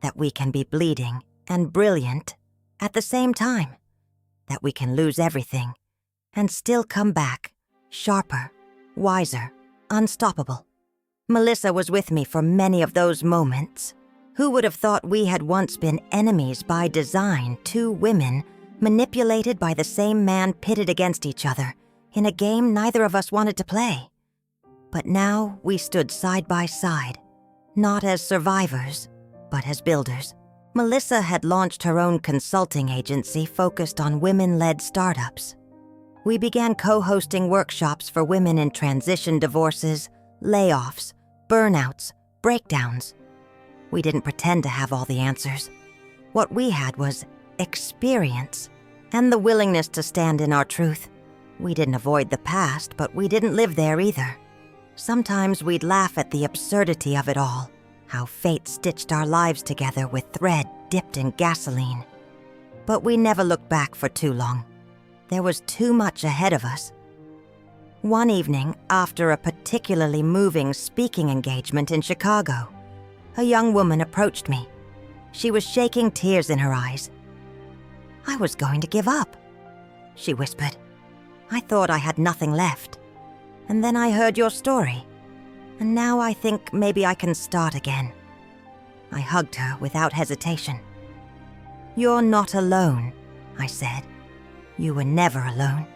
that we can be bleeding and brilliant at the same time, that we can lose everything and still come back, sharper, wiser, unstoppable. Melissa was with me for many of those moments. Who would have thought we had once been enemies by design, two women manipulated by the same man, pitted against each other in a game neither of us wanted to play? But now we stood side by side, not as survivors, but as builders. Melissa had launched her own consulting agency focused on women-led startups. We began co-hosting workshops for women in transition, divorces, layoffs, burnouts, breakdowns. We didn't pretend to have all the answers. What we had was experience and the willingness to stand in our truth. We didn't avoid the past, but we didn't live there either. Sometimes we'd laugh at the absurdity of it all, how fate stitched our lives together with thread dipped in gasoline. But we never looked back for too long. There was too much ahead of us. One evening, after a particularly moving speaking engagement in Chicago, a young woman approached me. She was shaking tears in her eyes. "I was going to give up," she whispered. "I thought I had nothing left. And then I heard your story. And now I think maybe I can start again." I hugged her without hesitation. "You're not alone," I said. "You were never alone."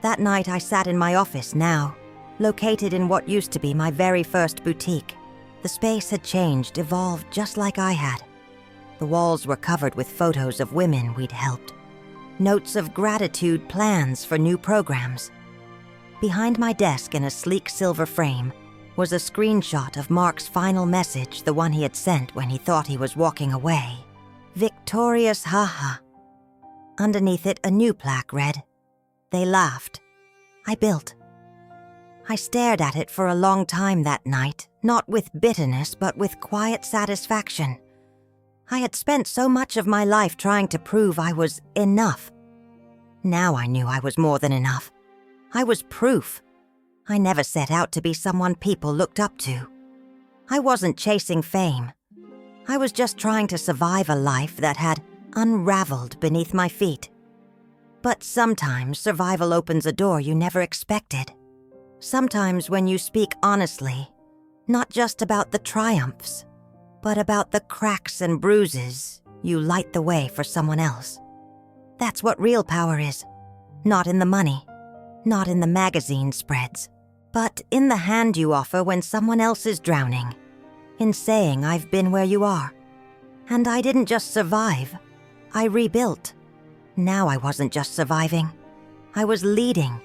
That night I sat in my office now, located in what used to be my very first boutique. The space had changed, evolved just like I had. The walls were covered with photos of women we'd helped. Notes of gratitude, plans for new programs. Behind my desk in a sleek silver frame was a screenshot of Mark's final message, the one he had sent when he thought he was walking away. "Victorious haha." Underneath it, a new plaque read, "They laughed. I built." I stared at it for a long time that night, not with bitterness, but with quiet satisfaction. I had spent so much of my life trying to prove I was enough. Now I knew I was more than enough. I was proof. I never set out to be someone people looked up to. I wasn't chasing fame. I was just trying to survive a life that had unraveled beneath my feet. But sometimes survival opens a door you never expected. Sometimes when you speak honestly, not just about the triumphs, but about the cracks and bruises, you light the way for someone else. That's what real power is. Not in the money, not in the magazine spreads, but in the hand you offer when someone else is drowning, in saying I've been where you are. And I didn't just survive, I rebuilt. Now I wasn't just surviving. I was leading,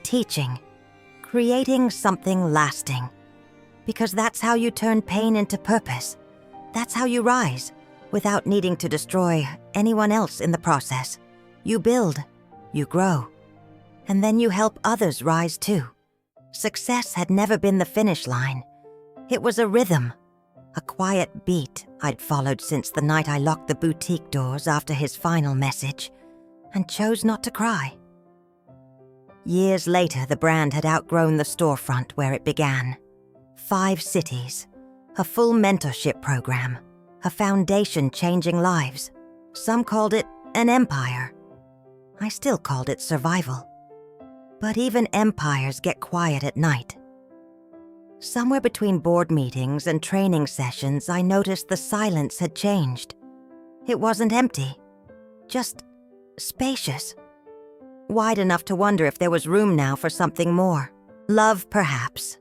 teaching, creating something lasting. Because that's how you turn pain into purpose. That's how you rise, without needing to destroy anyone else in the process. You build, you grow, and then you help others rise too. Success had never been the finish line. It was a rhythm, a quiet beat I'd followed since the night I locked the boutique doors after his final message, and chose not to cry. Years later, the brand had outgrown the storefront where it began. 5 cities, a full mentorship program, a foundation changing lives. Some called it an empire. I still called it survival. But even empires get quiet at night. Somewhere between board meetings and training sessions, I noticed the silence had changed. It wasn't empty, just spacious. Wide enough to wonder if there was room now for something more. Love, perhaps.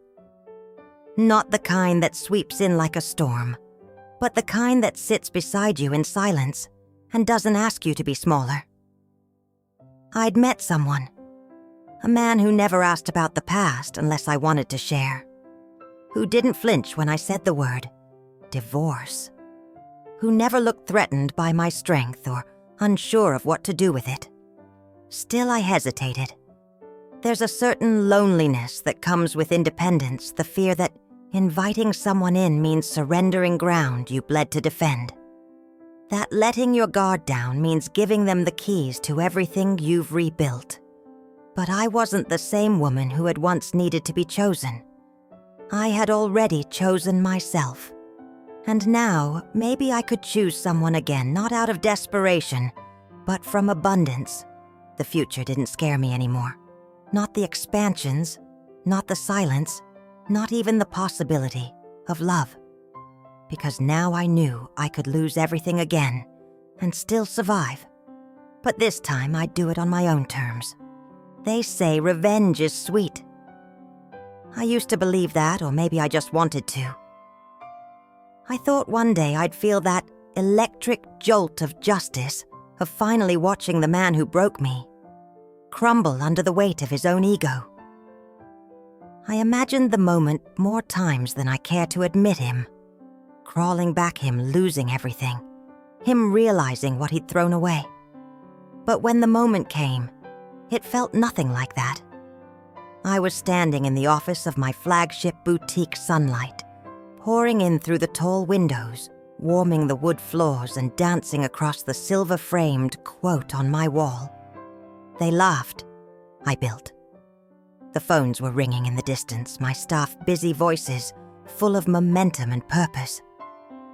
Not the kind that sweeps in like a storm, but the kind that sits beside you in silence and doesn't ask you to be smaller. I'd met someone. A man who never asked about the past unless I wanted to share. Who didn't flinch when I said the word divorce. Who never looked threatened by my strength or unsure of what to do with it. Still, I hesitated. There's a certain loneliness that comes with independence, the fear that inviting someone in means surrendering ground you bled to defend. That letting your guard down means giving them the keys to everything you've rebuilt. But I wasn't the same woman who had once needed to be chosen. I had already chosen myself. And now, maybe I could choose someone again, not out of desperation, but from abundance. The future didn't scare me anymore. Not the expansions, not the silence, not even the possibility of love. Because now I knew I could lose everything again and still survive. But this time I'd do it on my own terms. They say revenge is sweet. I used to believe that, or maybe I just wanted to. I thought one day I'd feel that electric jolt of justice, of finally watching the man who broke me crumble under the weight of his own ego. I imagined the moment more times than I care to admit him. Crawling back, him losing everything. Him realizing what he'd thrown away. But when the moment came, it felt nothing like that. I was standing in the office of my flagship boutique, sunlight, pouring in through the tall windows, warming the wood floors and dancing across the silver-framed quote on my wall. They laughed. I built. The phones were ringing in the distance, my staff busy voices, full of momentum and purpose.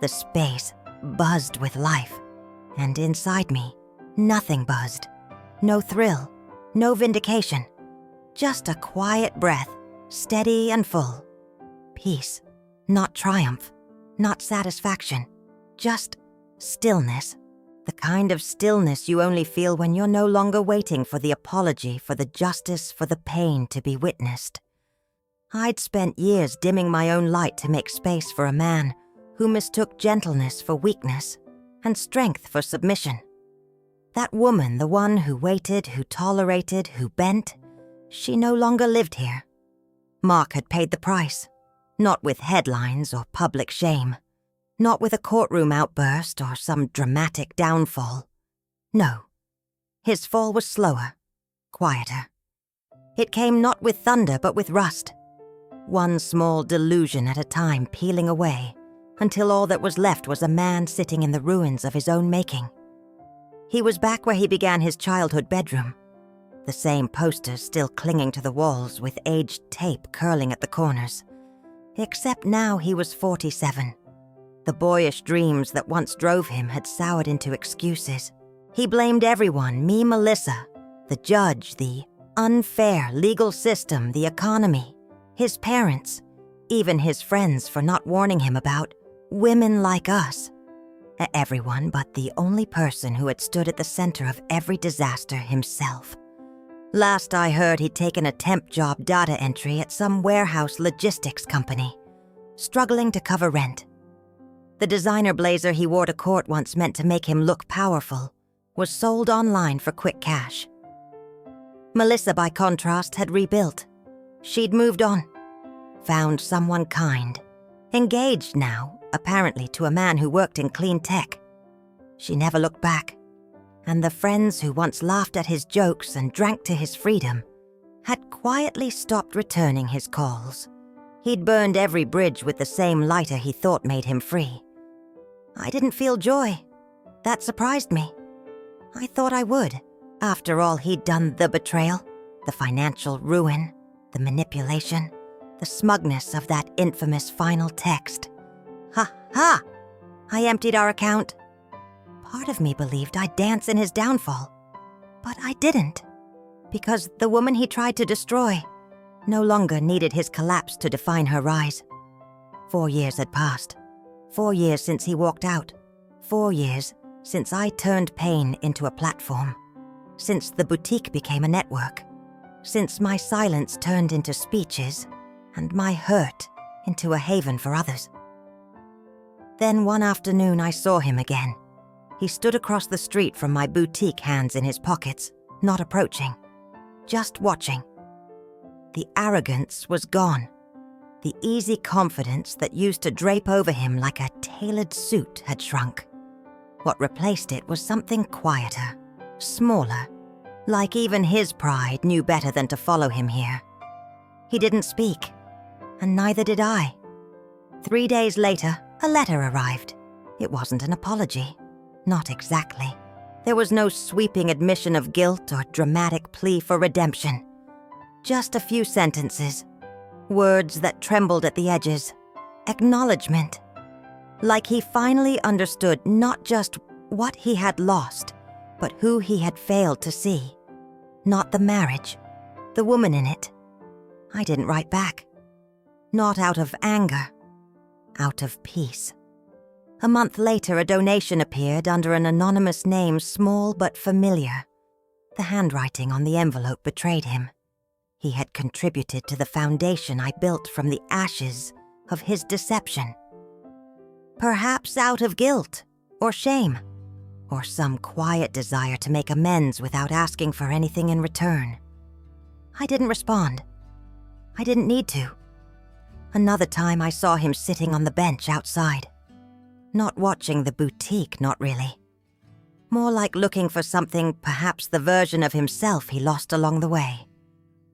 The space buzzed with life, and inside me, nothing buzzed. No thrill, no vindication, just a quiet breath, steady and full. Peace, not triumph, not satisfaction, just stillness. The kind of stillness you only feel when you're no longer waiting for the apology, for the justice, for the pain to be witnessed. I'd spent years dimming my own light to make space for a man who mistook gentleness for weakness and strength for submission. That woman, the one who waited, who tolerated, who bent, she no longer lived here. Mark had paid the price, not with headlines or public shame, not with a courtroom outburst or some dramatic downfall. No, his fall was slower, quieter. It came not with thunder but with rust, one small delusion at a time peeling away until all that was left was a man sitting in the ruins of his own making. He was back where he began his childhood bedroom, the same posters still clinging to the walls with aged tape curling at the corners. Except now he was 47. The boyish dreams that once drove him had soured into excuses. He blamed everyone, me, Melissa, the judge, the unfair legal system, the economy, his parents, even his friends for not warning him about women like us. Everyone but the only person who had stood at the center of every disaster, himself. Last I heard, he'd taken a temp job data entry at some warehouse logistics company, struggling to cover rent. The designer blazer he wore to court once meant to make him look powerful was sold online for quick cash. Melissa, by contrast, had rebuilt. She'd moved on, found someone kind, engaged now, apparently to a man who worked in clean tech. She never looked back, and the friends who once laughed at his jokes and drank to his freedom had quietly stopped returning his calls. He'd burned every bridge with the same lighter he thought made him free. I didn't feel joy. That surprised me. I thought I would. After all, he'd done the betrayal, the financial ruin, the manipulation, the smugness of that infamous final text. Ha ha! I emptied our account. Part of me believed I'd dance in his downfall, but I didn't, because the woman he tried to destroy no longer needed his collapse to define her rise. 4 years had passed. 4 years since he walked out. 4 years since I turned pain into a platform. Since the boutique became a network. Since my silence turned into speeches and my hurt into a haven for others. Then one afternoon I saw him again. He stood across the street from my boutique, hands in his pockets, not approaching, just watching. The arrogance was gone. The easy confidence that used to drape over him like a tailored suit had shrunk. What replaced it was something quieter, smaller, like even his pride knew better than to follow him here. He didn't speak, and neither did I. 3 days later, a letter arrived. It wasn't an apology. Not exactly. There was no sweeping admission of guilt or dramatic plea for redemption. Just a few sentences. Words that trembled at the edges. Acknowledgement. Like he finally understood not just what he had lost, but who he had failed to see. Not the marriage, the woman in it. I didn't write back. Not out of anger. Out of peace. A month later, a donation appeared under an anonymous name, small but familiar. The handwriting on the envelope betrayed him. He had contributed to the foundation I built from the ashes of his deception. Perhaps out of guilt, or shame, or some quiet desire to make amends without asking for anything in return. I didn't respond. I didn't need to. Another time I saw him sitting on the bench outside. Not watching the boutique, not really. More like looking for something, perhaps the version of himself he lost along the way.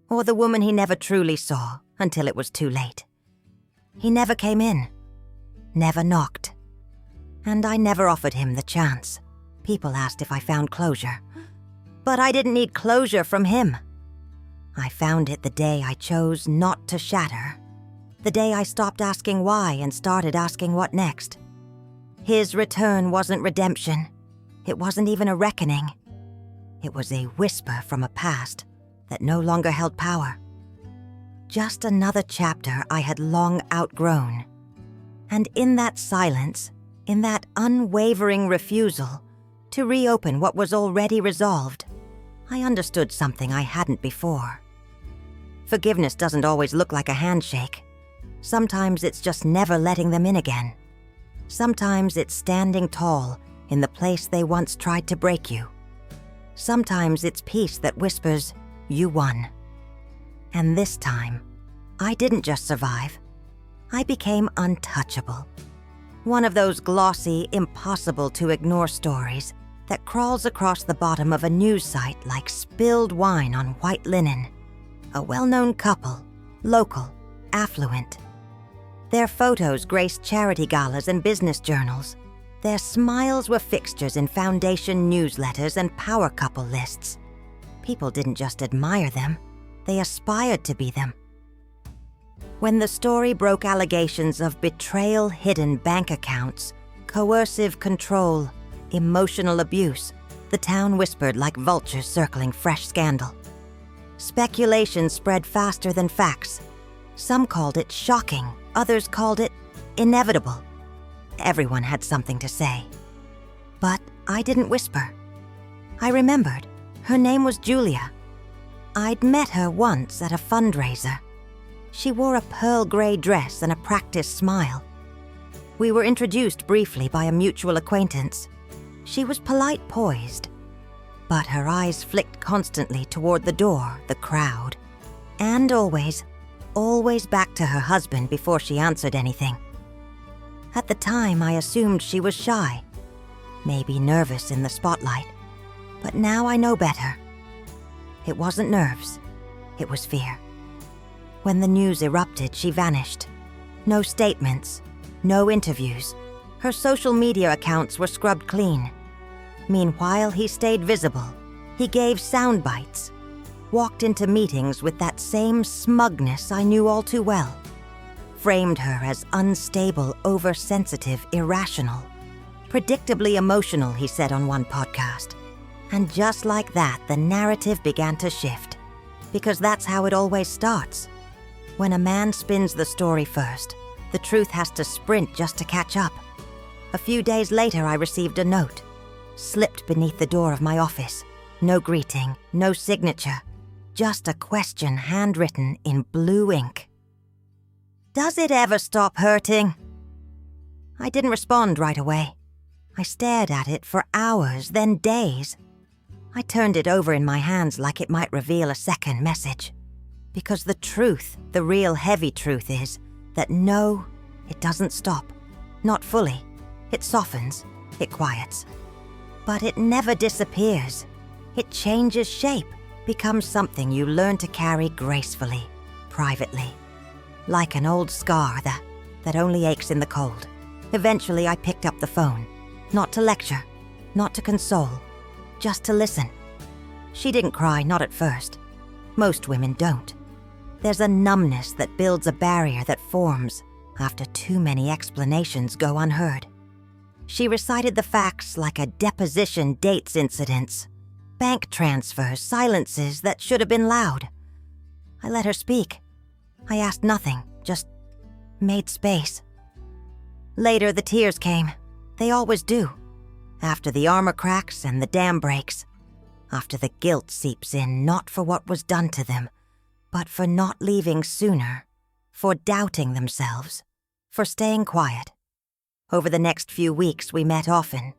Or the woman he never truly saw until it was too late. He never came in. Never knocked. And I never offered him the chance. People asked if I found closure. But I didn't need closure from him. I found it the day I chose not to shatter. The day I stopped asking why and started asking what next. His return wasn't redemption. It wasn't even a reckoning. It was a whisper from a past that no longer held power. Just another chapter I had long outgrown. And in that silence, in that unwavering refusal to reopen what was already resolved, I understood something I hadn't before. Forgiveness doesn't always look like a handshake. Sometimes it's just never letting them in again. Sometimes it's standing tall in the place they once tried to break you. Sometimes it's peace that whispers, "You won." And this time, I didn't just survive. I became untouchable. One of those glossy, impossible-to-ignore stories that crawls across the bottom of a news site like spilled wine on white linen. A well-known couple, local, affluent. Their photos graced charity galas and business journals. Their smiles were fixtures in foundation newsletters and power couple lists. People didn't just admire them, they aspired to be them. When the story broke allegations of betrayal, hidden bank accounts, coercive control, emotional abuse, the town whispered like vultures circling fresh scandal. Speculation spread faster than facts. Some called it shocking, others called it inevitable. Everyone had something to say. But I didn't whisper. I remembered. Her name was Julia. I'd met her once at a fundraiser. She wore a pearl gray dress and a practiced smile. We were introduced briefly by a mutual acquaintance. She was polite, poised, but her eyes flicked constantly toward the door, the crowd, and always back to her husband before she answered anything. At the time, I assumed she was shy, maybe nervous in the spotlight, but now I know better. It wasn't nerves, it was fear. When the news erupted, she vanished. No statements, no interviews. Her social media accounts were scrubbed clean. Meanwhile, he stayed visible. He gave sound bites, walked into meetings with that same smugness I knew all too well. Framed her as unstable, oversensitive, irrational. Predictably emotional, he said on one podcast. And just like that, the narrative began to shift. Because that's how it always starts. When a man spins the story first, the truth has to sprint just to catch up. A few days later, I received a note, slipped beneath the door of my office. No greeting, no signature, just a question handwritten in blue ink. "Does it ever stop hurting?" I didn't respond right away. I stared at it for hours, then days. I turned it over in my hands like it might reveal a second message. Because the truth, the real heavy truth is that no, it doesn't stop. Not fully. It softens, it quiets. But it never disappears. It changes shape, becomes something you learn to carry gracefully, privately. Like an old scar that only aches in the cold. Eventually I picked up the phone. Not to lecture, not to console, just to listen. She didn't cry, not at first. Most women don't. There's a numbness that builds a barrier that forms after too many explanations go unheard. She recited the facts like a deposition dates incidents, bank transfers, silences that should have been loud. I let her speak. I asked nothing, just made space. Later, the tears came. They always do. After the armor cracks and the dam breaks. After the guilt seeps in, not for what was done to them, but for not leaving sooner, for doubting themselves, for staying quiet. Over the next few weeks, we met often.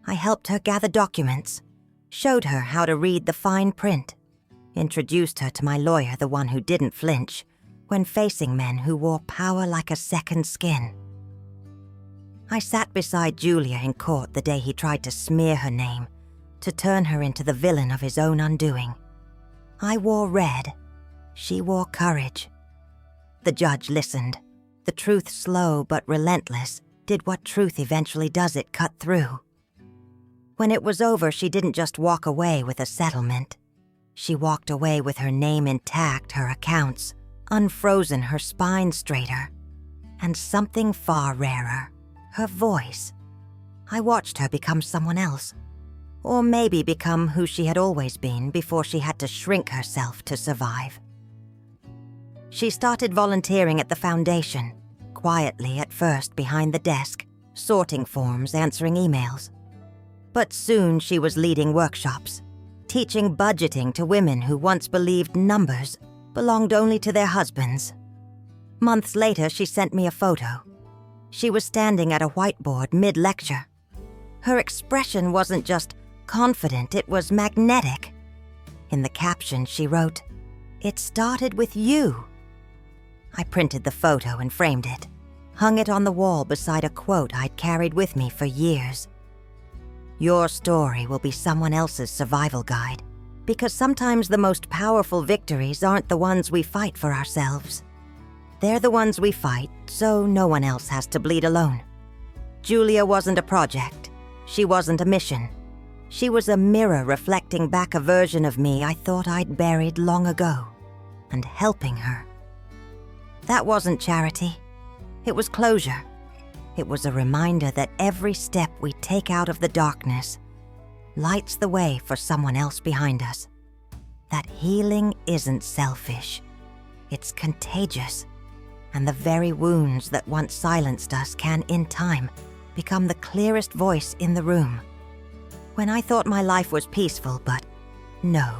I helped her gather documents, showed her how to read the fine print, introduced her to my lawyer, the one who didn't flinch, when facing men who wore power like a second skin. I sat beside Julia in court the day he tried to smear her name, to turn her into the villain of his own undoing. I wore red. She wore courage. The judge listened. The truth, slow but relentless, did what truth eventually does, it cut through. When it was over, she didn't just walk away with a settlement. She walked away with her name intact, her accounts, unfrozen, her spine straighter, and something far rarer, her voice, I watched her become someone else. Or maybe become who she had always been before she had to shrink herself to survive. She started volunteering at the foundation, quietly at first behind the desk, sorting forms, answering emails. But soon she was leading workshops, teaching budgeting to women who once believed numbers belonged only to their husbands. Months later, she sent me a photo. She was standing at a whiteboard mid-lecture. Her expression wasn't just confident, it was magnetic. In the caption, she wrote, "It started with you." I printed the photo and framed it, hung it on the wall beside a quote I'd carried with me for years. Your story will be someone else's survival guide, because sometimes the most powerful victories aren't the ones we fight for ourselves. They're the ones we fight so no one else has to bleed alone. Julia wasn't a project. She wasn't a mission. She was a mirror reflecting back a version of me I thought I'd buried long ago, and helping her. That wasn't charity. It was closure. It was a reminder that every step we take out of the darkness lights the way for someone else behind us. That healing isn't selfish. It's contagious. And the very wounds that once silenced us can, in time, become the clearest voice in the room. When I thought my life was peaceful, but no,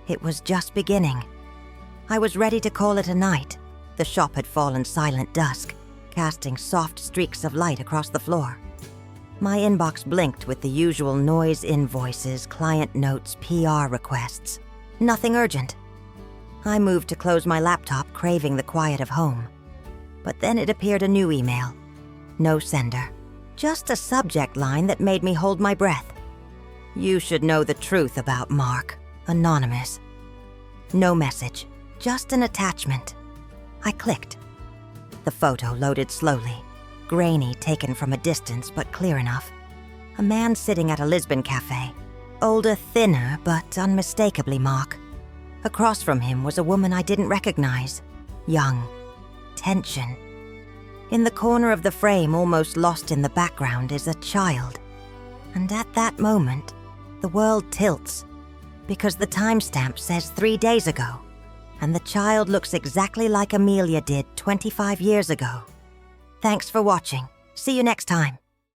it was just beginning. I was ready to call it a night. The shop had fallen silent dusk, casting soft streaks of light across the floor. My inbox blinked with the usual noise invoices, client notes, PR requests. Nothing urgent. I moved to close my laptop, craving the quiet of home. But then it appeared a new email. No sender. Just a subject line that made me hold my breath. You should know the truth about Mark. Anonymous. No message. Just an attachment. I clicked. The photo loaded slowly. Grainy, taken from a distance, but clear enough. A man sitting at a Lisbon cafe. Older, thinner, but unmistakably Mark. Across from him was a woman I didn't recognize. Young. Tension. In the corner of the frame, almost lost in the background, is a child. And at that moment, the world tilts, because the timestamp says 3 days ago, and the child looks exactly like Amelia did 25 years ago. Thanks for watching. See you next time.